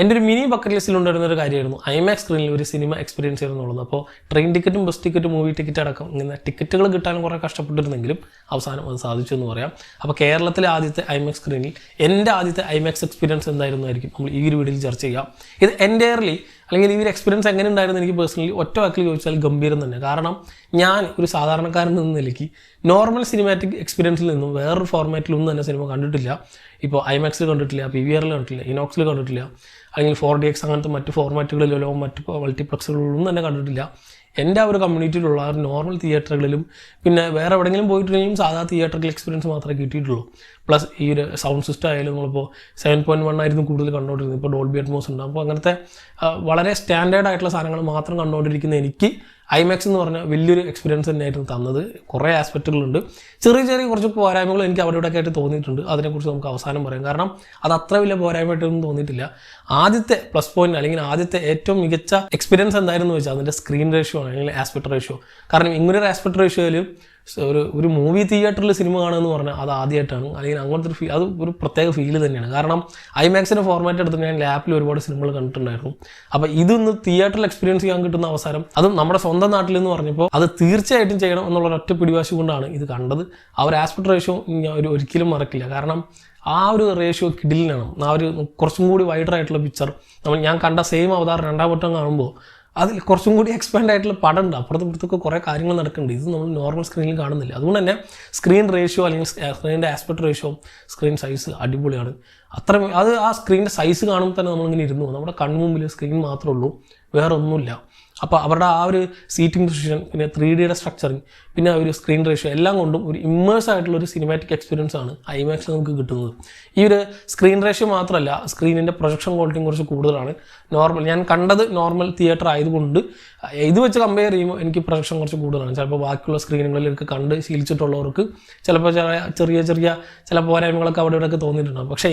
എൻ്റെ ഒരു mini bucket ലിസ്റ്റിൽ ഉണ്ടായിരുന്ന ഒരു കാര്യമായിരുന്നു ഐമാക്സ് സ്ക്രീനിൽ ഒരു സിനിമ എക്സ്പീരിയൻസ് ചെയ്യുന്നുള്ളത്. അപ്പോൾ ട്രെയിൻ ടിക്കറ്റും ബസ് ടിക്കറ്റും മൂവി ടിക്കറ്റ് അടക്കം ഇങ്ങനെ ടിക്കറ്റുകൾ കിട്ടാനും കുറേ കഷ്ടപ്പെട്ടിരുന്നെങ്കിലും അവസാനം അത് സാധിച്ചു എന്ന് പറയാം. അപ്പോൾ കേരളത്തിലെ ആദ്യത്തെ ഐമാക്സ് സ്ക്രീനിൽ എൻ്റെ ആദ്യത്തെ ഐമാക്സ് എക്സ്പീരിയൻസ് എന്തായിരുന്നായിരിക്കും നമ്മൾ ഈ ഒരു വീഡിയോയിൽ ചർച്ച ചെയ്യാം. ഇത് എൻ്റയർലി അല്ലെങ്കിൽ ഈ ഒരു എക്സ്പീരിയൻസ് എങ്ങനെ ഉണ്ടായിരുന്നു എനിക്ക് പേഴ്സണലി ഒറ്റ വാക്കിൽ ചോദിച്ചാൽ ഗംഭീരം തന്നെ. കാരണം ഞാൻ ഒരു സാധാരണക്കാരൻ എന്ന നിലയ്ക്ക് നോർമൽ സിനിമാറ്റിക് എക്സ്പീരിയൻസിൽ നിന്നും വേറൊരു ഫോർമാറ്റിലൊന്നും തന്നെ സിനിമ കണ്ടിട്ടില്ല. ഇപ്പോൾ ഐമാക്സിൽ കണ്ടിട്ടില്ല, PVRൽ കണ്ടിട്ടില്ല, ഇനോക്സിൽ കണ്ടിട്ടില്ല, അല്ലെങ്കിൽ 4DX അങ്ങനത്തെ മറ്റ് ഫോർമാറ്റുകളിലോ മറ്റ് മൾട്ടിപ്ലക്സുകളിലൊന്നും തന്നെ കണ്ടിട്ടില്ല. എൻ്റെ ആ ഒരു കമ്മ്യൂണിറ്റിയിലുള്ള ആ ഒരു നോർമൽ തിയേറ്ററുകളിലും പിന്നെ വേറെ എവിടെയെങ്കിലും പോയിട്ടുണ്ടെങ്കിലും സാധാ തിയേറ്ററിൽ എക്സ്പീരിയൻസ് മാത്രമേ കിട്ടിയിട്ടുള്ളൂ. പ്ലസ് ഈ ഒരു സൗണ്ട് സിസ്റ്റം ആയാലും നമ്മളിപ്പോൾ 7.1 ആയിരുന്നു കൂടുതൽ കണ്ടുകൊണ്ടിരുന്നത്. ഇപ്പോൾ ഡോൾബി അറ്റ്മോസ് ഉണ്ട്. അപ്പോൾ അങ്ങനത്തെ വളരെ സ്റ്റാൻഡേർഡ് ആയിട്ടുള്ള സാധനങ്ങൾ മാത്രം കണ്ടുകൊണ്ടിരിക്കുന്ന എനിക്ക് ഐമാക്സ് എന്ന് പറഞ്ഞാൽ വലിയൊരു എക്സ്പീരിയൻസ് തന്നെയായിരുന്നു തന്നത്. കുറേ ആസ്പെക്റ്റുകളുണ്ട്, ചെറിയ കുറച്ച് പോരായ്മകൾ എനിക്ക് അവിടെ ഇവിടെയൊക്കെ ആയിട്ട് തോന്നിയിട്ടുണ്ട്. അതിനെക്കുറിച്ച് നമുക്ക് അവസാനം പറയാം. കാരണം അത് അത്ര വലിയ പോരായ്മയായിട്ടൊന്നും തോന്നിയിട്ടില്ല. ആദ്യത്തെ പ്ലസ് പോയിന്റ് അല്ലെങ്കിൽ ആദ്യത്തെ ഏറ്റവും മികച്ച എക്സ്പീരിയൻസ് എന്തായിരുന്നു വെച്ചാൽ അതിൻ്റെ സ്ക്രീൻ റേഷ്യോ ആണ്, അല്ലെങ്കിൽ ആസ്പെക്ട് റേഷ്യോ. കാരണം ഇങ്ങനൊരു ആസ്പെക്ട് റേഷ്യോയിൽ ഒരു മൂവി തിയേറ്ററിൽ സിനിമ കാണുമെന്ന് പറഞ്ഞാൽ അത് ആദ്യമായിട്ടാണ്. അല്ലെങ്കിൽ അങ്ങനത്തെ ഒരു അത് ഒരു പ്രത്യേക ഫീല് തന്നെയാണ്. കാരണം ഐമാക്സിൻ്റെ ഫോർമാറ്റ് എടുത്ത് ഞാൻ ലാപ്പിൽ ഒരുപാട് സിനിമകൾ കണ്ടിട്ടുണ്ടായിരുന്നു. അപ്പോൾ ഇതൊന്ന് തിയേറ്ററിൽ എക്സ്പീരിയൻസ് ചെയ്യാൻ കിട്ടുന്ന അവസരം അതും നമ്മുടെ സ്വന്തം നാട്ടിൽ എന്ന് പറഞ്ഞപ്പോൾ അത് തീർച്ചയായിട്ടും ചെയ്യണം എന്നുള്ള ഒറ്റ പിടിവാശി കൊണ്ടാണ് ഇത് കണ്ടത്. ആ ഒരു ആസ്പെക്ട് റേഷ്യോ ഞാൻ ഒരിക്കലും മറക്കില്ല. കാരണം ആ ഒരു റേഷ്യോ കിഡിലിനാണ്. ആ ഒരു കുറച്ചും കൂടി വൈഡറായിട്ടുള്ള പിക്ചർ ഞാൻ കണ്ട സെയിം അവതാരം രണ്ടാം വട്ടം കാണുമ്പോൾ അതിൽ കുറച്ചും കൂടി എക്സ്പാൻഡ് ആയിട്ടുള്ള പടം ഉണ്ട്. അപ്പുറത്തൊക്കെ കുറേ കാര്യങ്ങൾ നടക്കുന്നുണ്ട്. ഇത് നമ്മൾ നോർമൽ സ്ക്രീനിൽ കാണുന്നില്ല. അതുകൊണ്ട് തന്നെ സ്ക്രീൻ റേഷ്യോ അല്ലെങ്കിൽ സ്ക്രീനിൻ്റെ ആസ്പെക്ട് റേഷ്യോ, സ്ക്രീൻ സൈസ് അടിപൊളിയാണ്. അത്രയും അത് ആ സ്ക്രീനിൻ്റെ സൈസ് കാണുമ്പോൾ തന്നെ നമ്മളിങ്ങനെ ഇരുന്നു. നമ്മുടെ കൺമുമ്പിൽ സ്ക്രീൻ മാത്രമേ ഉള്ളൂ, വേറെ ഒന്നുമില്ല. അപ്പോൾ അവരുടെ ആ ഒരു സീറ്റിംഗ് പൊസിഷൻ, പിന്നെ 3Dയുടെ സ്ട്രക്ചറിങ്, പിന്നെ ആ ഒരു സ്ക്രീൻ റേഷ്യോ എല്ലാം കൊണ്ടും ഒരു ഇമ്മേഴ്സ് ആയിട്ടുള്ള ഒരു സിനിമാറ്റിക് എക്സ്പീരിയൻസ് ആണ് ഐമാക്സിൽ നമുക്ക് കിട്ടുന്നത്. ഈ ഒരു സ്ക്രീൻ റേഷ്യോ മാത്രമല്ല, സ്ക്രീനിൻ്റെ പ്രൊജക്ഷൻ ക്വാളിറ്റിയും കുറച്ച് കൂടുതലാണ്. ഞാൻ കണ്ടത് നോർമൽ തിയേറ്റർ ആയതുകൊണ്ട് ഇത് വെച്ച് കമ്പയർ ചെയ്യുമ്പോൾ എനിക്ക് പ്രൊജക്ഷൻ കുറച്ച് കൂടുതലാണ്. ചിലപ്പോൾ ബാക്കിയുള്ള സ്ക്രീനുകളിലൊക്കെ കണ്ട് ശീലിച്ചിട്ടുള്ളവർക്ക് ചിലപ്പോൾ ചെറിയ ചില പോരായ്മകളൊക്കെ അവിടെ ഇവിടെയൊക്കെ തോന്നിയിട്ടുണ്ടാകും. പക്ഷേ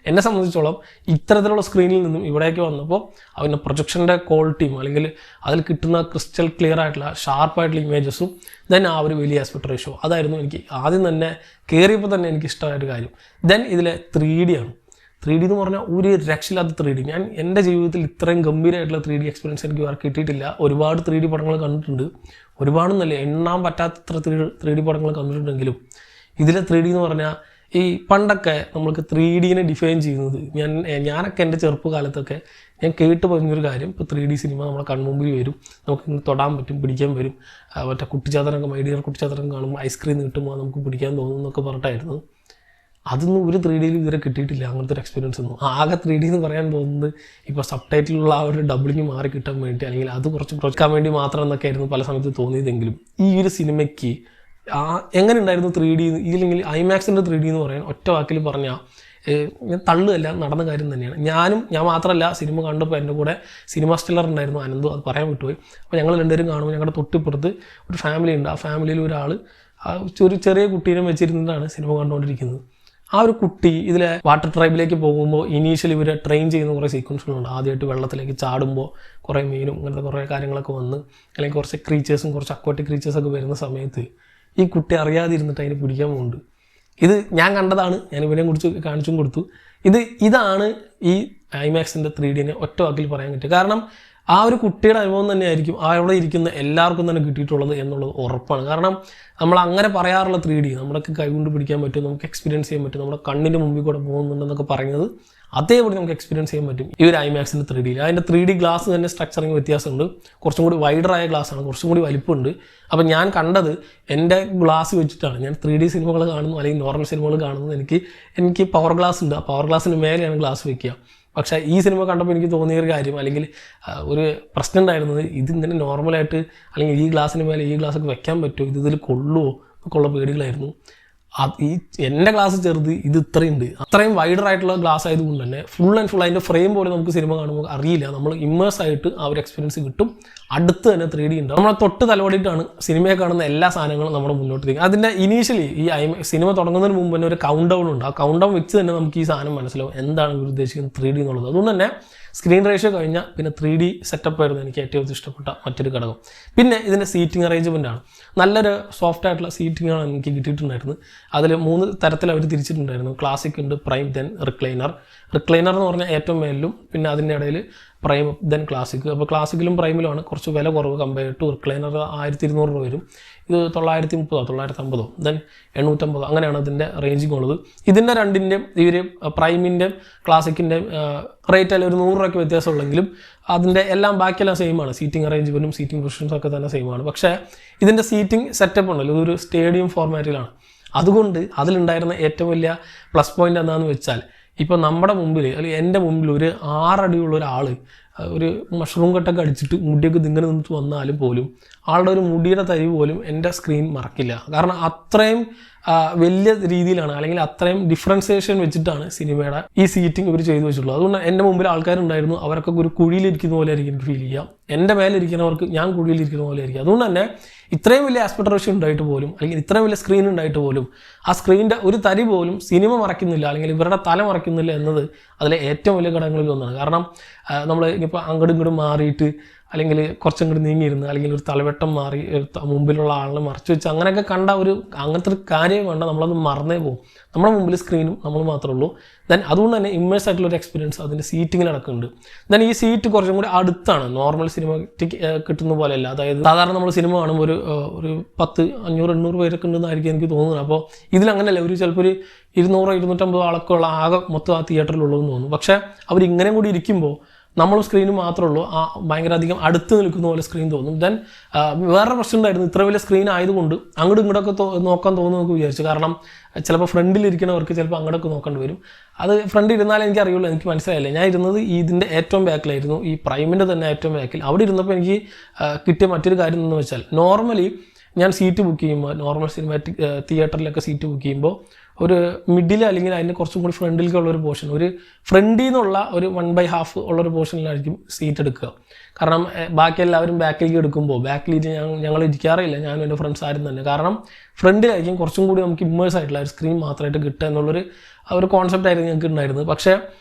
എന്നെ സംബന്ധിച്ചോളം ഇത്തരത്തിലുള്ള സ്ക്രീനിൽ നിന്നും ഇവിടേക്ക് വന്നപ്പോൾ അതിൻ്റെ പ്രൊജക്ഷൻ്റെ ക്വാളിറ്റിയും അല്ലെങ്കിൽ അതിൽ കിട്ടുന്ന ക്രിസ്റ്റൽ ക്ലിയർ ആയിട്ടുള്ള ഷാർപ്പായിട്ടുള്ള ഇമേജസും ദെൻ ആ ഒരു വലിയ ആസ്പെക്ട് റേഷ്യോ അതായിരുന്നു എനിക്ക് ആദ്യം തന്നെ കയറിയപ്പോൾ തന്നെ എനിക്ക് ഇഷ്ടമായൊരു കാര്യം. ദെൻ ഇതിലെ 3D ആണ്. 3D എന്ന് പറഞ്ഞാൽ ഒരു രക്ഷയില്ലാത്ത 3D. ഞാൻ എൻ്റെ ജീവിതത്തിൽ ഇത്രയും ഗംഭീരമായിട്ടുള്ള 3D എക്സ്പീരിയൻസ് എനിക്ക് വേറെ കിട്ടിയിട്ടില്ല. ഒരുപാട് 3D പടങ്ങൾ കണ്ടിട്ടുണ്ട്, ഒരുപാടൊന്നല്ല എണ്ണാൻ പറ്റാത്തത്ര 3D പടങ്ങൾ കണ്ടിട്ടുണ്ടെങ്കിലും ഇതിലെ 3D എന്ന് പറഞ്ഞാൽ ഈ പണ്ടൊക്കെ നമ്മൾക്ക് 3Dനെ ഡിഫൈൻ ചെയ്യുന്നത് ഞാനൊക്കെ എൻ്റെ ചെറുപ്പകാലത്തൊക്കെ ഞാൻ കേട്ട് പറഞ്ഞൊരു കാര്യം, ഇപ്പോൾ 3D സിനിമ നമ്മളെ കൺമുമ്പിൽ വരും, നമുക്ക് തൊടാൻ പറ്റും, പിടിക്കാൻ വരും. മറ്റേ കുട്ടിച്ചാത്തനൊക്കെ മൈഡിയർ കുട്ടിച്ചാത്തനൊക്കെ കാണുമ്പോൾ ഐസ്ക്രീം കിട്ടുമ്പോൾ നമുക്ക് പിടിക്കാൻ തോന്നുന്നു എന്നൊക്കെ പറഞ്ഞിട്ടായിരുന്നു. അതൊന്നും ഒരു 3Dയിൽ ഇതുവരെ കിട്ടിയിട്ടില്ല, അങ്ങനത്തെ ഒരു എക്സ്പീരിയൻസ് ഒന്നും. ആകെ 3D എന്ന് പറയാൻ തോന്നുന്നത് ഇപ്പോൾ സബ് ടൈറ്റിലുള്ള ആ ഒരു ഡബിളിങ് മാറി കിട്ടാൻ വേണ്ടി അല്ലെങ്കിൽ അത് കുറച്ച് പ്രൊജക്കാൻ വേണ്ടി മാത്രം എന്നൊക്കെ ആയിരുന്നു പല സമയത്ത് തോന്നിയതെങ്കിലും ഈ ഒരു സിനിമയ്ക്ക് എങ്ങനെ ഉണ്ടായിരുന്നു 3D ഇല്ലെങ്കിൽ ഐമാക്സിൻ്റെ 3D എന്ന് പറയാൻ ഒറ്റ വാക്കിൽ പറഞ്ഞാൽ ഞാൻ തള്ളുകയല്ല, നടന്ന കാര്യം തന്നെയാണ്. ഞാൻ മാത്രമല്ല സിനിമ കണ്ടപ്പോൾ എൻ്റെ കൂടെ സിനിമ സ്റ്റില്ലർ ഉണ്ടായിരുന്നു, അനന്തു, അത് പറയാൻ വിട്ടുപോയി. അപ്പോൾ ഞങ്ങൾ രണ്ടുപേരും കാണുമ്പോൾ ഞങ്ങളുടെ തൊട്ടിപ്പുറത്ത് ഒരു ഫാമിലി ഉണ്ട്. ആ ഫാമിലിയിൽ ഒരാൾ ഒരു ചെറിയ കുട്ടീനെ വെച്ചിരുന്നിട്ടാണ് സിനിമ കണ്ടുകൊണ്ടിരിക്കുന്നത്. ആ ഒരു കുട്ടി ഇതിലെ വാട്ടർ ട്രൈബിലേക്ക് പോകുമ്പോൾ ഇനീഷ്യലി ഇവരെ ട്രെയിൻ ചെയ്യുന്ന കുറേ സീക്വൻസുകളുണ്ട്. ആദ്യമായിട്ട് വെള്ളത്തിലേക്ക് ചാടുമ്പോൾ കുറേ മീനും അങ്ങനത്തെ കുറേ കാര്യങ്ങളൊക്കെ വന്ന് അല്ലെങ്കിൽ കുറച്ച് ക്രീച്ചേഴ്സും കുറച്ച് അക്വാട്ടിക് ക്രീച്ചേഴ്സൊക്കെ വരുന്ന സമയത്ത് ഈ കുട്ടി അറിയാതിരുന്നിട്ട് അതിനെ പിടിക്കാൻ പോകുന്നുണ്ട്. ഇത് ഞാൻ കണ്ടതാണ്, ഞാൻ ഇവനെ കുറിച്ച് കാണിച്ചും കൊടുത്തു. ഇതാണ് ഈ ഐമാക്സിൻ്റെ 3Dനെ ഒറ്റ വാക്കിൽ പറയാൻ പറ്റുക. കാരണം ആ ഒരു കുട്ടിയുടെ അനുഭവം തന്നെയായിരിക്കും അവിടെ ഇരിക്കുന്ന എല്ലാവർക്കും തന്നെ കിട്ടിയിട്ടുള്ളത് എന്നുള്ളത് ഉറപ്പാണ്. കാരണം നമ്മൾ അങ്ങനെ പറയാറുള്ള 3D നമ്മളൊക്കെ കൈകൊണ്ട് പിടിക്കാൻ പറ്റും, നമുക്ക് എക്സ്പീരിയൻസ് ചെയ്യാൻ പറ്റും, നമ്മുടെ കണ്ണിൻ്റെ മുമ്പിൽ കൂടെ പോകുന്നുണ്ടെന്നൊക്കെ പറയുന്നത് അതേപോലെ നമുക്ക് എക്സ്പീരിയൻസ് ചെയ്യാൻ പറ്റും ഈ ഒരു ഐമാക്സിൻ്റെ 3Dയിൽ. അതിൻ്റെ 3D ഗ്ലാസ് തന്നെ സ്ട്രക്ചറിങ് വ്യത്യാസമുണ്ട്, കുറച്ചും കൂടി വൈഡറായ ഗ്ലാസ്സാണ്, കുറച്ചും കൂടി വലിപ്പമുണ്ട്. അപ്പം ഞാൻ കണ്ടത് എൻ്റെ ഗ്ലാസ് വെച്ചിട്ടാണ്. ഞാൻ 3D സിനിമകൾ കാണുന്നു അല്ലെങ്കിൽ നോർമൽ സിനിമകൾ കാണുന്നത് എനിക്ക് പവർ ഗ്ലാസ് ഉണ്ട്, ആ പവർ ഗ്ലാസിന് മേലെയാണ് ഗ്ലാസ് വയ്ക്കുക. പക്ഷേ ഈ സിനിമ കണ്ടപ്പോൾ എനിക്ക് തോന്നിയൊരു കാര്യം അല്ലെങ്കിൽ ഒരു പ്രശ്നം ഉണ്ടായിരുന്നത്, ഇതിങ്ങനെ നോർമലായിട്ട് അല്ലെങ്കിൽ ഈ ഗ്ലാസ്സിന് മേലെ ഈ ഗ്ലാസ്സൊക്കെ വെക്കാൻ പറ്റുമോ, ഇതിൽ കൊള്ളുമോ എന്നൊക്കെ ഉള്ള പേടികളായിരുന്നു. എൻ്റെ ഗ്ലാസ് ചെറുത്, ഇത് ഇത്രയുണ്ട്. അത്രയും വൈഡറായിട്ടുള്ള ഗ്ലാസ് ആയതുകൊണ്ട് തന്നെ ഫുൾ അതിൻ്റെ ഫ്രെയിം പോലെ നമുക്ക് സിനിമ കാണുമ്പോൾ അറിയില്ല, നമ്മൾ ഇമ്മേഴ്സ് ആയിട്ട് ആ ഒരു എക്സ്പീരിയൻസ് കിട്ടും. അടുത്ത് തന്നെ 3D ഉണ്ടാവും. നമ്മളെ തൊട്ട് തലവടിയിട്ടാണ് സിനിമയെ കാണുന്ന എല്ലാ സാധനങ്ങളും നമ്മുടെ മുന്നോട്ട് നീങ്ങുക. അതിൻ്റെ ഇനീഷ്യലി ഈ സിനിമ തുടങ്ങുന്നതിന് മുമ്പ് തന്നെ ഒരു കൗണ്ട് ഡൗൺ ഉണ്ട്. ആ കൗണ്ട് ഡൗൺ വെച്ച് തന്നെ നമുക്ക് ഈ സാധനം മനസ്സിലാവും എന്താണ് ഇവർ ഉദ്ദേശിക്കുന്നത് 3D എന്നുള്ളത്. അതുകൊണ്ട് തന്നെ സ്ക്രീൻ റേഷ്യോ കഴിഞ്ഞാൽ പിന്നെ 3D സെറ്റപ്പ് ആയിരുന്നു എനിക്ക് ഏറ്റവും ഇഷ്ടപ്പെട്ട മറ്റൊരു ഘടകം. പിന്നെ ഇതിൻ്റെ സീറ്റിംഗ് അറേഞ്ച്മെൻ്റ് ആണ്. നല്ലൊരു സോഫ്റ്റ് ആയിട്ടുള്ള സീറ്റിംഗ് ആണ് എനിക്ക് കിട്ടിയിട്ടുണ്ടായിരുന്നത്. അതിൽ 3 തരത്തിൽ അവർ തിരിച്ചിട്ടുണ്ടായിരുന്നു. ക്ലാസിക് ഉണ്ട്, പ്രൈം, ദെൻ റിക്ലൈനർ. റിക്ലൈനർ എന്ന് പറഞ്ഞാൽ ഏറ്റവും മേലിലും പിന്നെ അതിൻ്റെ ഇടയിൽ പ്രൈം, ദെൻ ക്ലാസിക്. അപ്പോൾ ക്ലാസിക്കിലും പ്രൈമിലുമാണ് കുറച്ച് വില കുറവ് കമ്പയർ ടു റിക്ലൈനർ. 1200 രൂപ വരും. ഇത് 930, 950, ദെൻ 850, അങ്ങനെയാണ് ഇതിൻ്റെ റേഞ്ചിങ് ഉള്ളത്. ഇതിൻ്റെ രണ്ടിൻ്റെയും ഇവർ പ്രൈമിൻ്റെയും ക്ലാസിക്കിൻ്റെയും റേറ്റ് അല്ല ഒരു 100 രൂപയ്ക്ക് വ്യത്യാസമുള്ളെങ്കിലും അതിൻ്റെ എല്ലാം ബാക്കിയെല്ലാം സെയിമാണ്. സീറ്റിംഗ് അറേഞ്ച്മെൻറ്റും സീറ്റിംഗ് പൊസിഷൻസും ഒക്കെ തന്നെ സെയിമാണ്. പക്ഷേ ഇതിൻ്റെ സീറ്റിംഗ് സെറ്റപ്പ് ഉണ്ടല്ലോ, ഇതൊരു സ്റ്റേഡിയം ഫോർമാറ്റിലാണ്. അതുകൊണ്ട് അതിലുണ്ടായിരുന്ന ഏറ്റവും വലിയ പ്ലസ് പോയിൻ്റ് എന്താണെന്ന് വെച്ചാൽ, ഇപ്പോൾ നമ്മുടെ മുമ്പിൽ അല്ലെങ്കിൽ എൻ്റെ മുമ്പിൽ ഒരു 6 അടിയുള്ള ഒരാൾ ഒരു മഷ്റൂം കട്ടൊക്കെ അടിച്ചിട്ട് മുടിയൊക്കെ ഇങ്ങനെ നിന്നിട്ട് വന്നാലും പോലും ആളുടെ ഒരു മുടിയുടെ തരി പോലും എൻ്റെ സ്ക്രീൻ മറക്കില്ല. കാരണം അത്രയും വലിയ രീതിയിലാണ്, അല്ലെങ്കിൽ അത്രയും ഡിഫറൻസിയേഷൻ വെച്ചിട്ടാണ് സിനിമയുടെ ഈ സീറ്റിംഗ് ഇവർ ചെയ്തു വെച്ചിട്ടുള്ളത്. അതുകൊണ്ട് എൻ്റെ മുമ്പിൽ ആൾക്കാരുണ്ടായിരുന്നു, അവരൊക്കെ ഒരു കുഴിയിലിരിക്കുന്ന പോലെ ആയിരിക്കും എനിക്ക് ഫീൽ ചെയ്യാം. എൻ്റെ മേലിരിക്കുന്നവർക്ക് ഞാൻ കുഴിയിലിരിക്കുന്ന പോലെ ആയിരിക്കും. അതുകൊണ്ട് തന്നെ ഇത്രയും വലിയ ആസ്പെക്ട് റേഷ്യോ ഉണ്ടായിട്ട് പോലും, അല്ലെങ്കിൽ ഇത്രയും വലിയ സ്ക്രീൻ ഉണ്ടായിട്ട് പോലും ആ സ്ക്രീനിൻ്റെ ഒരു തരി പോലും സിനിമ മറക്കുന്നില്ല, അല്ലെങ്കിൽ ഇവരുടെ തല മറക്കുന്നില്ല എന്നത് അതിലെ ഏറ്റവും വലിയ ഘടകങ്ങളിൽ ഒന്നാണ്. കാരണം നമ്മൾ ഇപ്പോൾ അങ്ങോട്ടും ഇങ്ങോട്ടും മാറിയിട്ട്, അല്ലെങ്കിൽ കുറച്ചങ്ങോട്ട് നീങ്ങിയിരുന്ന്, അല്ലെങ്കിൽ ഒരു തലവെട്ടം മാറി മുമ്പിലുള്ള ആളിനെ മറച്ചു വെച്ച് അങ്ങനെയൊക്കെ കണ്ട അങ്ങനത്തെ ഒരു കാര്യം വേണ്ട, നമ്മളത് മറന്നേ പോകും. നമ്മുടെ മുമ്പിൽ സ്ക്രീനും നമ്മൾ മാത്രമേ ഉള്ളൂ. ദെൻ അതുകൊണ്ട് തന്നെ ഇമ്മേഴ്സ് ആയിട്ടുള്ള ഒരു എക്സ്പീരിയൻസ് അതിൻ്റെ സീറ്റിങ്ങിൽ നടക്കുന്നുണ്ട്. ദെൻ ഈ സീറ്റ് കുറച്ചും കൂടി അടുത്താണ്, നോർമൽ സിനിമയ്ക്ക് കിട്ടുന്ന പോലെയല്ല. അതായത് സാധാരണ നമ്മൾ സിനിമ കാണുമ്പോൾ ഒരു 10, 500, 800 പേരൊക്കെ ഉണ്ടെന്നായിരിക്കും എനിക്ക് തോന്നുന്നത്. അപ്പോൾ ഇതിലങ്ങനെയല്ല, ചിലപ്പോൾ ഒരു 200, 250 ആളൊക്കെ ഉള്ള ആകെ മൊത്തം ആ തിയേറ്ററിലുള്ളതെന്ന് തോന്നുന്നു. പക്ഷേ അവരിങ്ങനെ കൂടി ഇരിക്കുമ്പോൾ നമ്മൾ സ്ക്രീന് മാത്രമേ ഉള്ളൂ, ഭയങ്കര അധികം അടുത്ത് നിൽക്കുന്ന പോലെ സ്ക്രീൻ തോന്നും. ദെൻ വേറെ പ്രശ്നം ഉണ്ടായിരുന്നു, ഇത്ര വലിയ സ്ക്രീൻ ആയതുകൊണ്ട് അങ്ങോട്ടും ഇങ്ങോട്ടൊക്കെ നോക്കാൻ തോന്നുന്നു നമുക്ക് വിചാരിച്ചു. കാരണം ചിലപ്പോൾ ഫ്രണ്ടിലിരിക്കുന്നവർക്ക് ചിലപ്പോൾ അങ്ങോട്ടൊക്കെ നോക്കേണ്ടി വരും. അത് ഫ്രണ്ടിൽ ഇരുന്നാലും എനിക്ക് അറിയുള്ളൂ, എനിക്ക് മനസ്സിലായില്ല. ഞാൻ ഇരുന്നത് ഇതിൻ്റെ ഏറ്റവും ബാക്കിലായിരുന്നു, ഈ പ്രൈമിൻ്റെ തന്നെ ഏറ്റവും ബാക്കിൽ. അവിടെ ഇരുന്നപ്പോൾ എനിക്ക് കിട്ടിയ മറ്റൊരു കാര്യം എന്ന് വെച്ചാൽ, നോർമലി ഞാൻ സീറ്റ് ബുക്ക് ചെയ്യുമ്പോൾ, നോർമൽ സിനിമാറ്റിക് തിയേറ്ററിലൊക്കെ സീറ്റ് ബുക്ക് ചെയ്യുമ്പോൾ ഒരു മിഡിൽ അല്ലെങ്കിൽ അതിൻ്റെ കുറച്ചും കൂടി ഫ്രണ്ടിലേക്കുള്ള ഒരു പോർഷൻ, ഒരു ഫ്രണ്ടിൽ നിന്നുള്ള ഒരു 1/2 ഉള്ളൊരു പോർഷനിലായിരിക്കും സീറ്റ് എടുക്കുക. കാരണം ബാക്കി എല്ലാവരും ബാക്കിലേക്ക് എടുക്കുമ്പോൾ ബാക്കിലേക്ക് ഞങ്ങൾ ഇരിക്കാറില്ല, ഞാനും എൻ്റെ ഫ്രണ്ട്സ് ആരും തന്നെ. കാരണം ഫ്രണ്ടിലായിരിക്കും കുറച്ചും കൂടി നമുക്ക് ഇമ്മേഴ്സ് ആയിട്ടുള്ള ഒരു സ്ക്രീൻ മാത്രമായിട്ട് കിട്ടുക എന്നുള്ളൊരു കോൺസെപ്റ്റ് ആയിരുന്നു ഞങ്ങൾക്ക് ഉണ്ടായിരുന്നത്. പക്ഷേ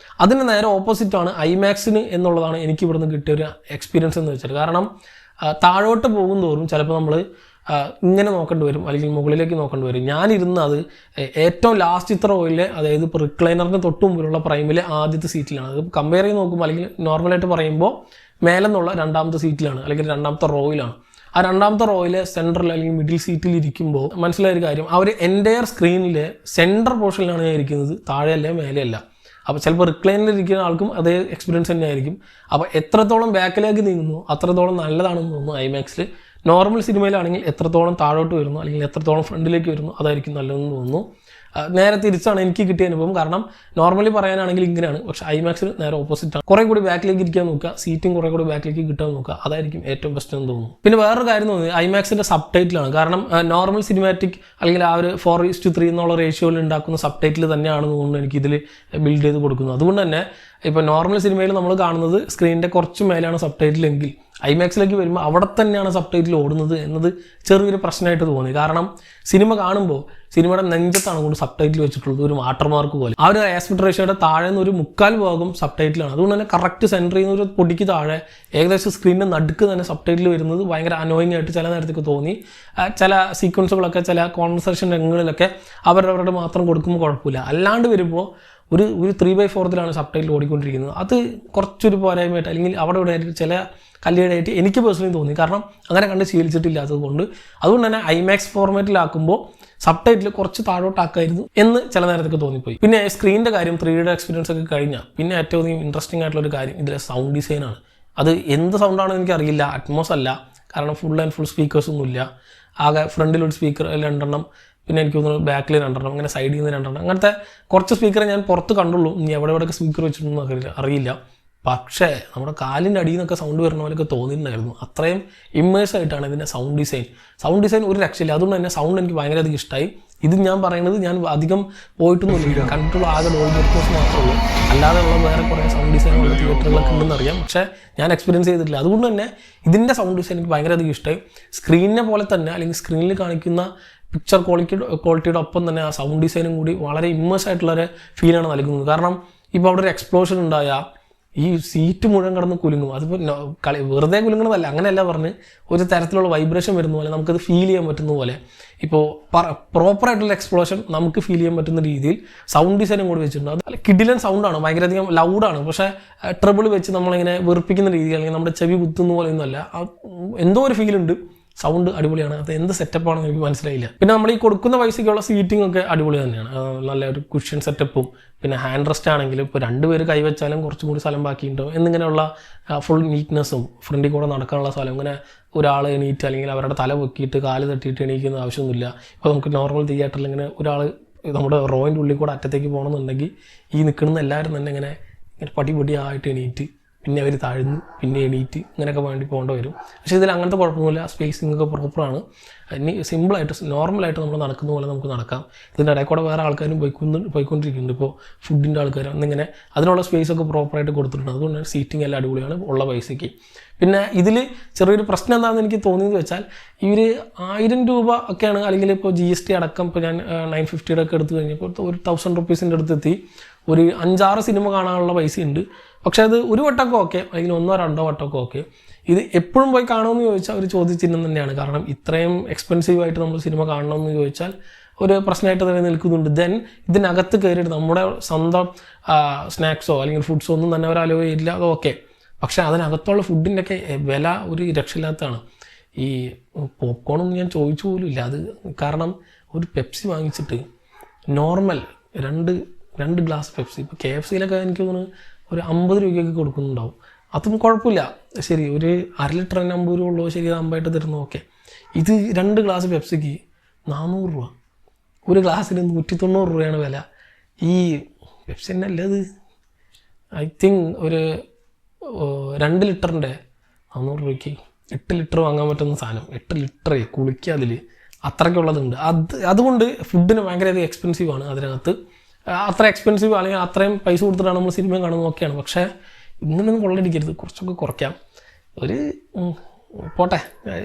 അതിന് നേരെ ഓപ്പോസിറ്റാണ് ഐമാക്സിന് എന്നുള്ളതാണ് എനിക്ക് ഇവിടുന്ന് കിട്ടിയ ഒരു എക്സ്പീരിയൻസ് എന്ന് വെച്ചാൽ. കാരണം താഴോട്ട് പോകും തോറും ചിലപ്പോൾ നമ്മൾ ഇങ്ങനെ നോക്കേണ്ടി വരും, അല്ലെങ്കിൽ മുകളിലേക്ക് നോക്കേണ്ടി വരും. ഞാനിരുന്നത് ഏറ്റവും ലാസ്റ്റ് റോയിൽ, അതായത് ഇപ്പോൾ റിക്ലൈനറിന് തൊട്ട് മുമ്പിലുള്ള പ്രൈമിലെ ആദ്യത്തെ സീറ്റിലാണ്. അത് കമ്പയർ ചെയ്ത് നോക്കുമ്പോൾ, അല്ലെങ്കിൽ നോർമലായിട്ട് പറയുമ്പോൾ മേലെന്നുള്ള 2ാമത്തെ സീറ്റിലാണ്, അല്ലെങ്കിൽ 2ാമത്തെ റോയിലാണ്. ആ 2ാമത്തെ റോയിലെ സെൻറ്ററിൽ അല്ലെങ്കിൽ മിഡിൽ സീറ്റിൽ ഇരിക്കുമ്പോൾ മനസ്സിലായൊരു കാര്യം, അവർ എൻ്റയർ സ്ക്രീനിലെ സെൻറ്റർ പോർഷനിലാണ് ഞാൻ ഇരിക്കുന്നത്, താഴെയല്ല മേലെയല്ല. അപ്പോൾ ചിലപ്പോൾ റിക്ലൈനിൽ ഇരിക്കുന്ന ആൾക്കും അതേ എക്സ്പീരിയൻസ് തന്നെ ആയിരിക്കും. അപ്പോൾ എത്രത്തോളം ബാക്കിലേക്ക് നീങ്ങുന്നു അത്രത്തോളം നല്ലതാണെന്ന് തോന്നുന്നു ഐമാക്സിൽ. നോർമൽ സിനിമയിലാണെങ്കിൽ എത്രത്തോളം താഴോട്ട് വരുന്നു, അല്ലെങ്കിൽ എത്രത്തോളം ഫ്രണ്ടിലേക്ക് വരുന്നു അതായിരിക്കും നല്ലതെന്ന് തോന്നുന്നു. നേരെ തിരിച്ചാണ് എനിക്ക് കിട്ടിയ അനുഭവം. കാരണം നോർമലി പറയാനാണെങ്കിൽ ഇങ്ങനെയാണ്, പക്ഷേ ഐമാക്സിൽ നേരെ ഓപ്പോസിറ്റാണ്. കുറേ കൂടി ബാക്കിലേക്ക് ഇരിക്കാൻ നോക്കുക, സീറ്റും കുറേ കൂടി ബാക്കിലേക്ക് കിട്ടാൻ നോക്കുക, അതായിരിക്കും ഏറ്റവും ബെസ്റ്റ് എന്ന് തോന്നുന്നു. പിന്നെ വേറൊരു കാര്യം തോന്നുന്നത് ഐമാക്സിൻ്റെ സബ് ടൈറ്റിലാണ്. കാരണം നോർമൽ സിനിമാറ്റിക് അല്ലെങ്കിൽ ആ ഒരു 4:3 എന്നുള്ള റേഷ്യോയിൽ ഉണ്ടാക്കുന്ന സബ് ടൈറ്റിൽ തന്നെയാണെന്ന് തോന്നുന്നു എനിക്കിതിൽ ബിൽഡ് ചെയ്ത് കൊടുക്കുന്നത്. അതുകൊണ്ട് തന്നെ ഇപ്പോൾ നോർമൽ സിനിമയിൽ നമ്മൾ കാണുന്നത് സ്ക്രീനിൻ്റെ കുറച്ച് മേലെയാണ് സബ് ടൈറ്റിലെങ്കിൽ, ഐമാക്സിലേക്ക് വരുമ്പോൾ അവിടെ തന്നെയാണ് സബ് ടൈറ്റിൽ ഓടുന്നത് എന്നത് ചെറിയൊരു പ്രശ്നമായിട്ട് തോന്നി. കാരണം സിനിമ കാണുമ്പോൾ സിനിമയുടെ നെഞ്ചത്താണ് കൊണ്ട് സബ് ടൈറ്റിൽ വെച്ചിട്ടുള്ളത്, ഒരു വാട്ടർമാർക്ക് പോലെ. ആ ഒരു ആസ്പെക്ട് റേഷ്യോയുടെ താഴെ നിന്ന് ഒരു 3/4 ഭാഗം സബ് ടൈറ്റിലാണ്. അതുകൊണ്ട് തന്നെ കറക്റ്റ് സെൻറ്ററിൽ നിന്ന് ഒരു പൊടിക്ക് താഴെ ഏകദേശം സ്ക്രീനിൻ്റെ നടുക്ക് തന്നെ സബ് ടൈറ്റിൽ വരുന്നത് ഭയങ്കര അനോയിങ് ആയിട്ട് ചില നേരത്തേക്ക് തോന്നി. ചില സീക്വൻസുകളൊക്കെ, ചില കോൺവെർസേഷൻ രംഗങ്ങളിലൊക്കെ അവരവരുടെ മാത്രം കൊടുക്കുമ്പോൾ കുഴപ്പമില്ല. അല്ലാണ്ട് വരുമ്പോൾ ഒരു 3/4 സബ് ടൈറ്റിൽ ഓടിക്കൊണ്ടിരിക്കുന്നത്. അത് കുറച്ചൊരു പോരായ്മയായിട്ട്, അല്ലെങ്കിൽ അവിടെ ഇവിടെ ആയിട്ട് ചില കല്ലിയായിട്ട് എനിക്ക് പേഴ്സണലി തോന്നി. കാരണം അങ്ങനെ കണ്ട് ശീലിച്ചിട്ടില്ലാത്തത് കൊണ്ട്. അതുകൊണ്ട് തന്നെ ഐമാക്സ് ഫോർമാറ്റിലാക്കുമ്പോൾ സബ് ടൈറ്റിൽ കുറച്ച് താഴോട്ടാക്കായിരുന്നു എന്ന് ചില നേരത്തൊക്കെ തോന്നിപ്പോയി. പിന്നെ സ്ക്രീനിൻ്റെ കാര്യം, 3D എക്സ്പീരിയൻസ് ഒക്കെ കഴിഞ്ഞാൽ പിന്നെ ഏറ്റവും ഇൻട്രസ്റ്റിംഗ് ആയിട്ടുള്ളൊരു കാര്യം ഇതിലെ സൗണ്ട് ഡിസൈനാണ്. അത് എന്ത് സൗണ്ടാണെന്ന് എനിക്കറിയില്ല, അറ്റ്മോസ് അല്ല. കാരണം ഫുൾ ആൻഡ് ഫുൾ സ്പീക്കേഴ്സൊന്നുമില്ല. ആകെ ഫ്രണ്ടിലൊരു സ്പീക്കർ 2 പിന്നെ എനിക്ക് തോന്നുന്നു ബാക്കിൽ 2 അങ്ങനെ സൈഡിൽ നിന്ന് 2 അങ്ങനത്തെ കുറച്ച് സ്പീക്കറെ ഞാൻ പുറത്ത് കണ്ടുള്ളൂ. ഇനി എവിടെയൊക്കെ സ്പീക്കർ വെച്ചിട്ടൊന്നും അറിയില്ല. പക്ഷേ നമ്മുടെ കാലിൻ്റെ അടിയിൽ നിന്നൊക്കെ സൗണ്ട് വരുന്ന പോലെയൊക്കെ തോന്നിയിട്ടുണ്ടായിരുന്നു. അത്രയും ഇമ്മേഴ്സ് ആയിട്ടാണ് ഇതിൻ്റെ സൗണ്ട് ഡിസൈൻ ഒരു രക്ഷയില്ല. അതുകൊണ്ട് തന്നെ സൗണ്ട് എനിക്ക് ഭയങ്കര അധികം ഇഷ്ടമായി. ഇത് ഞാൻ പറയുന്നത് ഞാൻ അധികം പോയിട്ടൊന്നുമില്ല, കണ്ടിട്ടുള്ള ആകെ ഡോൾബി അറ്റ്മോസ് മാത്രമേ ഉള്ളൂ. അല്ലാതെ ഉള്ള വേറെ കുറേ സൗണ്ട് ഡിസൈനുള്ള തിയേറ്ററുകളൊക്കെ ഉണ്ടെന്ന് അറിയാം, പക്ഷേ ഞാൻ എക്സ്പീരിയൻസ് ചെയ്തിട്ടില്ല. അതുകൊണ്ട് തന്നെ ഇതിൻ്റെ സൗണ്ട് ഡിസൈൻ എനിക്ക് ഭയങ്കര അധികം ഇഷ്ടമായി. സ്ക്രീനിനെ പോലെ തന്നെ, അല്ലെങ്കിൽ സ്ക്രീനിൽ കാണിക്കുന്ന പിക്ചർ ക്വാളിറ്റിയുടെ ഒപ്പം തന്നെ ആ സൗണ്ട് ഡിസൈനും കൂടി വളരെ ഇമ്മേഴ്സ് ആയിട്ടുള്ളൊരു ഫീലാണ് നൽകുന്നത്. കാരണം ഇപ്പോൾ അവിടെ ഒരു എക്സ്പ്ലോഷൻ ഉണ്ടായാൽ ഈ സീറ്റ് മുഴുവൻ കിടന്ന് കുലുങ്ങും. അതിപ്പോൾ വെറുതെ കുലുങ്ങണതല്ല, അങ്ങനെയല്ല പറഞ്ഞ് ഒരു തരത്തിലുള്ള വൈബ്രേഷൻ വരുന്ന പോലെ നമുക്കത് ഫീൽ ചെയ്യാൻ പറ്റുന്ന പോലെ, ഇപ്പോൾ പ്രോപ്പറായിട്ടുള്ള എക്സ്പ്ലോഷൻ നമുക്ക് ഫീൽ ചെയ്യാൻ പറ്റുന്ന രീതിയിൽ സൗണ്ട് ഡിസൈനും കൂടി വെച്ചിട്ടുണ്ട്. അത് അല്ല കിഡിലൻ സൗണ്ടാണ്, ഭയങ്കരധികം ലൗഡാണ്. പക്ഷേ ട്രബിൾ വെച്ച് നമ്മളിങ്ങനെ വെറുപ്പിക്കുന്ന രീതി അല്ലെങ്കിൽ നമ്മുടെ ചെവി കുത്തുന്ന പോലെയൊന്നുമല്ല, എന്തോ ഒരു ഫീലുണ്ട്. സൗണ്ട് അടിപൊളിയാണ്. അത് എന്ത് സെറ്റപ്പാണെന്ന് എനിക്ക് മനസ്സിലായില്ല. പിന്നെ നമ്മൾ ഈ കൊടുക്കുന്ന പൈസയ്ക്കുള്ള സീറ്റിംഗ് ഒക്കെ അടിപൊളി തന്നെയാണ്. നല്ല ഒരു കുഷ്യൻ സെറ്റപ്പും പിന്നെ ഹാൻഡ് റെസ്റ്റ് ആണെങ്കിലും ഇപ്പോൾ 2 പേര് കൈവച്ചാലും കുറച്ചും കൂടി സ്ഥലം ബാക്കിയുണ്ടാവും എന്നിങ്ങനെയുള്ള ഫുൾ നീറ്റ്നെസ്സും ഫ്രണ്ടിൽ കൂടെ നടക്കാനുള്ള സ്ഥലം. ഇങ്ങനെ ഒരാൾ എണീറ്റ് അല്ലെങ്കിൽ അവരുടെ തല പൊക്കിയിട്ട് കാല് തട്ടിയിട്ട് എണീക്കുന്ന ആവശ്യമൊന്നുമില്ല. ഇപ്പോൾ നമുക്ക് നോർമൽ തിയേറ്ററിൽ ഇങ്ങനെ ഒരാൾ നമ്മുടെ റോയിൻ്റെ ഉള്ളിൽ കൂടെ അറ്റത്തേക്ക് പോകണമെന്നുണ്ടെങ്കിൽ ഈ നിൽക്കുന്ന എല്ലാവരും തന്നെ ഇങ്ങനെ പടിപടിയായിട്ട് എണീറ്റ് പിന്നെ അവർ താഴ്ന്ന് പിന്നെ എണീറ്റ് ഇങ്ങനെയൊക്കെ വേണ്ടി പോകേണ്ടി വരും. പക്ഷേ ഇതിൽ അങ്ങനത്തെ കുഴപ്പമൊന്നുമില്ല. സ്പേസിംഗ് ഒക്കെ പ്രോപ്പറാണ്. ഇനി സിമ്പിളായിട്ട് നോർമലായിട്ട് നമ്മൾ നടക്കുന്ന പോലെ നമുക്ക് നടക്കാം. ഇതിൻ്റെ ഇടയിൽ കൂടെ വേറെ ആൾക്കാരും പോയിക്കൊണ്ടിരിക്കുന്നുണ്ട്. ഇപ്പോൾ ഫുഡിൻ്റെ ആൾക്കാർ എന്നിങ്ങനെ അതിനുള്ള സ്പേസ് ഒക്കെ പ്രോപ്പറായിട്ട് കൊടുത്തിട്ടുണ്ട്. അതുകൊണ്ടാണ് സീറ്റിംഗ് എല്ലാം അടിപൊളിയാണ് ഉള്ള പൈസയ്ക്ക്. പിന്നെ ഇതിൽ ചെറിയൊരു പ്രശ്നം എന്താണെന്ന് എനിക്ക് തോന്നിയെന്ന് വെച്ചാൽ ഇവർ 1000 രൂപ ഒക്കെയാണ്, അല്ലെങ്കിൽ ഇപ്പോൾ GST അടക്കം ഇപ്പോൾ ഞാൻ 950 ഒക്കെ എടുത്തു കഴിഞ്ഞപ്പോൾ ഒരു 1000 റുപ്പീസിൻ്റെ അടുത്തെത്തി. ഒരു 5-6 സിനിമ കാണാനുള്ള പൈസയുണ്ട്. പക്ഷേ അത് ഒരു വട്ടമൊക്കെ ഓക്കെ, അല്ലെങ്കിൽ 1-2 വട്ടമൊക്കെ ഓക്കെ. ഇത് എപ്പോഴും പോയി കാണുമെന്ന് ചോദിച്ചാൽ ഒരു ചോദ്യചിഹ്നം തന്നെയാണ്. കാരണം ഇത്രയും എക്സ്പെൻസീവായിട്ട് നമ്മൾ സിനിമ കാണണമെന്ന് ചോദിച്ചാൽ ഒരു പ്രശ്നമായിട്ട് തന്നെ നിൽക്കുന്നുണ്ട്. ദെൻ ഇതിനകത്ത് കയറിയിട്ട് നമ്മുടെ സ്വന്തം സ്നാക്സോ അല്ലെങ്കിൽ ഫുഡ്സോ ഒന്നും തന്നെ ഒരു അലോ ഇല്ല, അത് ഓക്കെ. പക്ഷേ അതിനകത്തുള്ള ഫുഡിൻ്റെയൊക്കെ വില ഒരു രക്ഷയില്ലാത്തതാണ്. ഈ പോപ്കോണൊന്നും ഞാൻ ചോദിച്ചു പോലും ഇല്ല. അത് കാരണം ഒരു പെപ്സി വാങ്ങിച്ചിട്ട് നോർമൽ രണ്ട് ഗ്ലാസ് പെപ്സി, ഇപ്പോൾ KFCയിലൊക്കെ എനിക്ക് തോന്നുന്നു ഒരു 50 രൂപയ്ക്കൊക്കെ കൊടുക്കുന്നുണ്ടാവും. അതും കുഴപ്പമില്ല, ശരി. ഒരു 1/2 ലിറ്റർ 50 രൂപ ഉള്ളൂ, ശരി, അത് 50 തരുന്നു, ഓക്കെ. ഇത് 2 ഗ്ലാസ് പെപ്സിക്ക് 400 രൂപ, ഒരു ഗ്ലാസ്സിന് 190 രൂപയാണ് വില. ഈ പെപ്സി തന്നെ അല്ലേ അത്? ഐ തിങ്ക് ഒരു 2 ലിറ്ററിൻ്റെ 400 രൂപയ്ക്ക് 8 ലിറ്റർ വാങ്ങാൻ പറ്റുന്ന സാധനം. 8 ലിറ്റർ കുളിക്കുക അതിൽ, അത്രയ്ക്കുള്ളതുണ്ട്. അതുകൊണ്ട് ഫുഡിന് ഭയങ്കരധികം എക്സ്പെൻസീവാണ്. അതിനകത്ത് അത്ര എക്സ്പെൻസീവ് അല്ലെങ്കിൽ അത്രയും പൈസ കൊടുത്തിട്ടാണ് നമ്മൾ സിനിമ കാണുന്നത്, ഓക്കെയാണ്. പക്ഷേ ഇങ്ങനെയൊന്നും കൊള്ളടിക്കരുത്, കുറച്ചൊക്കെ കുറയ്ക്കാം. ഒരു പോട്ടെ,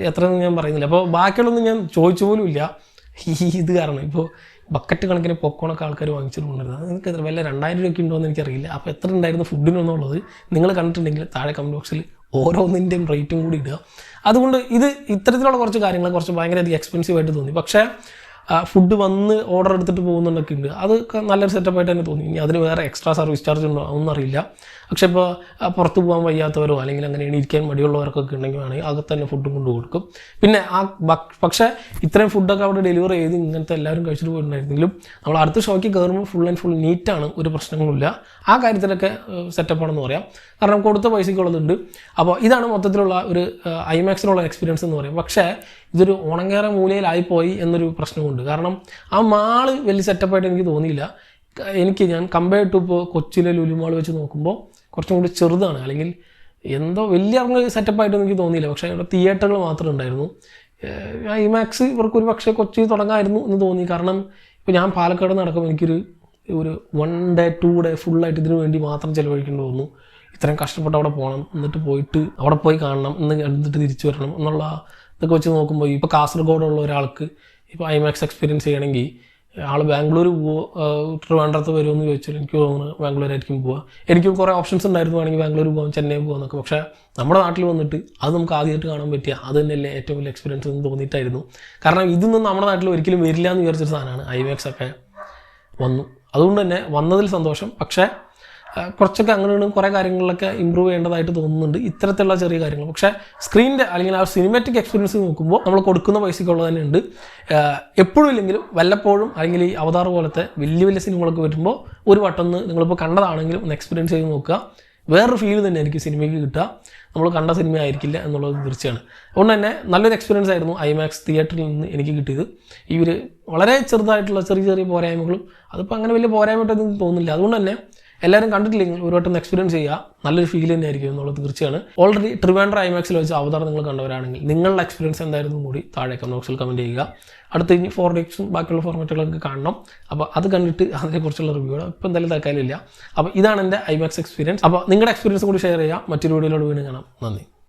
എത്രയൊന്നും ഞാൻ പറയുന്നില്ല. അപ്പോൾ ബാക്കിയുള്ളതൊന്നും ഞാൻ ചോദിച്ചു പോലും ഇല്ല ഇത് കാരണം. ഇപ്പോൾ ബക്കറ്റ് കണക്കിന് പോപ്കോണൊക്കെ ആൾക്കാർ വാങ്ങിച്ചിട്ടുണ്ടായിരുന്നു. അത് നിങ്ങൾക്ക് വില 2000 രൂപയ്ക്ക് ഉണ്ടോ എന്ന് എനിക്കറിയില്ല. അപ്പോൾ എത്ര ഉണ്ടായിരുന്നു ഫുഡിനെന്നുള്ളത് നിങ്ങൾ കണ്ടിട്ടുണ്ടെങ്കിൽ താഴെ കമൻറ്റ് ബോക്സിൽ ഓരോന്നിൻ്റെയും റേറ്റും കൂടി ഇടുക. അതുകൊണ്ട് ഇത്തരത്തിലുള്ള കുറച്ച് കാര്യങ്ങൾ കുറച്ച് ഭയങ്കരധികം എക്സ്പെൻസീവായിട്ട് തോന്നി. പക്ഷേ ഫുഡ് വന്ന് ഓർഡർ എടുത്തിട്ട് പോകുന്നുണ്ടൊക്കെ ഉണ്ട്. അത് നല്ലൊരു സെറ്റപ്പായിട്ട് തന്നെ തോന്നി. ഇനി അതിന് വേറെ എക്സ്ട്രാ സർവീസ് ചാർജ് ഉണ്ടോ ഒന്നും അറിയില്ല. പക്ഷേ ഇപ്പോൾ പുറത്ത് പോകാൻ വയ്യാത്തവരോ അല്ലെങ്കിൽ അങ്ങനെ എണീക്കാൻ മടിയുള്ളവർക്കൊക്കെ ഉണ്ടെങ്കിൽ വേണമെങ്കിൽ അകത്ത് തന്നെ ഫുഡും കൊണ്ട് കൊടുക്കും. പിന്നെ പക്ഷേ ഇത്രയും ഫുഡൊക്കെ അവിടെ ഡെലിവറി ചെയ്ത് ഇങ്ങനത്തെ എല്ലാവരും കഴിച്ചിട്ട് പോയിട്ടുണ്ടായിരുന്നെങ്കിലും നമ്മൾ അടുത്ത ഷോയ്ക്ക് കയറുമ്പോൾ ഫുൾ ആൻഡ് ഫുൾ നീറ്റാണ്, ഒരു പ്രശ്നങ്ങളുമില്ല. ആ കാര്യത്തിലൊക്കെ സെറ്റപ്പാണെന്ന് പറയാം. കാരണം കൊടുത്ത പൈസയ്ക്കുള്ളതുണ്ട്. അപ്പോൾ ഇതാണ് മൊത്തത്തിലുള്ള ഒരു IMAXിനുള്ള എക്സ്പീരിയൻസ് എന്ന് പറയും. പക്ഷേ ഇതൊരു ഉണങ്ങേറെ മൂലയിലായിപ്പോയി എന്നൊരു പ്രശ്നമുണ്ട്. കാരണം ആ മാള് വലിയ സെറ്റപ്പായിട്ട് എനിക്ക് തോന്നിയില്ല. ഞാൻ കമ്പയർഡ് ടു ഇപ്പോൾ കൊച്ചിയിലെ ലുലു മാൾ വെച്ച് നോക്കുമ്പോൾ കുറച്ചും കൂടി ചെറുതാണ്, അല്ലെങ്കിൽ എന്തോ വലിയ സെറ്റപ്പായിട്ടൊന്നും എനിക്ക് തോന്നിയില്ല. പക്ഷേ ഇവിടെ തിയേറ്ററുകൾ മാത്രമേ ഉണ്ടായിരുന്നു. IMAX ഇവർക്ക് ഒരു പക്ഷേ കൊച്ചിയിൽ തുടങ്ങാമായിരുന്നു എന്ന് തോന്നി. കാരണം ഇപ്പോൾ ഞാൻ പാലക്കാട് നടക്കുമ്പോൾ എനിക്കൊരു 1 ഡേ 2 ഡേ ഫുള്ളായിട്ട് ഇതിനു വേണ്ടി മാത്രം ചിലവഴിക്കേണ്ടി വന്നു. ഇത്രയും കഷ്ടപ്പെട്ട് അവിടെ പോകണം, എന്നിട്ട് അവിടെ പോയി കാണണം, എന്നിട്ട് തിരിച്ചു വരണം എന്നുള്ള ഇതൊക്കെ വെച്ച് നോക്കുമ്പോൾ ഇപ്പോൾ കാസർഗോഡുള്ള ഒരാൾക്ക് ഇപ്പോൾ IMAX എക്സ്പീരിയൻസ് ചെയ്യണമെങ്കിൽ ആൾ ബാംഗ്ലൂർ ട്രിവാൻഡ്രത്ത് വരുമെന്ന് ചോദിച്ചാൽ എനിക്ക് തോന്നുന്നു ബാംഗ്ലൂരായിരിക്കും പോവുക. എനിക്കും കുറേ ഓപ്ഷൻസ് ഉണ്ടായിരുന്നു, വേണമെങ്കിൽ ബാംഗ്ലൂർ പോകാം, ചെന്നൈ പോകാം എന്നൊക്കെ. പക്ഷേ നമ്മുടെ നാട്ടിൽ വന്നിട്ട് അത് നമുക്ക് ആദ്യമായിട്ട് കാണാൻ പറ്റിയ അത് തന്നെയല്ലേ ഏറ്റവും വലിയ എക്സ്പീരിയൻസ് എന്ന് തോന്നിയിട്ടായിരുന്നു. കാരണം ഇതൊന്നും നമ്മുടെ നാട്ടിൽ ഒരിക്കലും വരില്ല എന്ന് വിചാരിച്ചൊരു സാധനമാണ്. IMAX ഒക്കെ വന്നു, അതുകൊണ്ട് തന്നെ വന്നതിൽ സന്തോഷം. പക്ഷേ കുറച്ചൊക്കെ അങ്ങനെയാണ് കുറേ കാര്യങ്ങളിലൊക്കെ ഇമ്പ്രൂവ് ചെയ്യേണ്ടതായിട്ട് തോന്നുന്നുണ്ട്, ഇത്തരത്തിലുള്ള ചെറിയ കാര്യങ്ങൾ. പക്ഷേ സ്ക്രീനിൻ്റെ അല്ലെങ്കിൽ ആ സിനിമാറ്റിക് എക്സ്പീരിയൻസ് നോക്കുമ്പോൾ നമ്മൾ കൊടുക്കുന്ന പൈസയ്ക്കുള്ളത് തന്നെ ഉണ്ട്. എപ്പോഴും ഇല്ലെങ്കിലും വല്ലപ്പോഴും, അല്ലെങ്കിൽ ഈ അവതാർ പോലത്തെ വലിയ വലിയ സിനിമകളൊക്കെ വരുമ്പോൾ ഒരു വട്ടം നിങ്ങളിപ്പോൾ കണ്ടതാണെങ്കിലും ഒന്ന് എക്സ്പീരിയൻസ് ചെയ്ത് നോക്കുക. വേറൊരു ഫീൽ തന്നെ എനിക്ക് സിനിമയ്ക്ക് കിട്ടുക. നമ്മൾ കണ്ട സിനിമ ആയിരിക്കില്ല എന്നുള്ളത് തീർച്ചയാണ്. അതുകൊണ്ട് തന്നെ നല്ലൊരു എക്സ്പീരിയൻസ് ആയിരുന്നു IMAX തിയേറ്ററിൽ നിന്ന് എനിക്ക് കിട്ടിയത്. ഇവർ വളരെ ചെറുതായിട്ടുള്ള ചെറിയ പോരായ്മകളും, അതിപ്പോൾ അങ്ങനെ വലിയ പോരായ്മയായിട്ടൊന്നും തോന്നുന്നില്ല. അതുകൊണ്ട് തന്നെ എല്ലാവരും കണ്ടിട്ടില്ലെങ്കിൽ ഒരു വട്ടം എക്സ്പീരിയൻസ് ചെയ്യുക, നല്ലൊരു ഫീൽ തന്നെ ആയിരിക്കും എന്നുള്ളത് തീർച്ചയാണ്. ഓൾറെഡി ട്രിവാൻഡ്രം IMAXിൽ വെച്ച് അവതാർ നിങ്ങൾ കണ്ടവരാണെങ്കിൽ നിങ്ങളുടെ എക്സ്പീരിയൻസ് എന്തായിരുന്നു കൂടി താഴെ കമന്റ് ബോക്സിൽ കമൻറ്റ് ചെയ്യുക. അടുത്ത് ഇനി 4DXും ബാക്കിയുള്ള ഫോർമാറ്റുകളൊക്കെ കാണണം. അപ്പോൾ അത് കണ്ടിട്ട് അതിനെക്കുറിച്ചുള്ള റിവ്യൂ ഇപ്പോൾ എന്തായാലും തൽക്കാലമില്ല. അപ്പോൾ ഇതാണ് എൻ്റെ IMAX എക്സ്പീരിയൻസ്. അപ്പോൾ നിങ്ങളുടെ എക്സ്പീരിയൻസ് കൂടി ഷെയർ ചെയ്യുക. മറ്റൊരു വീഡിയോയിലൂടെ വീണ്ടും കാണാം. നന്ദി.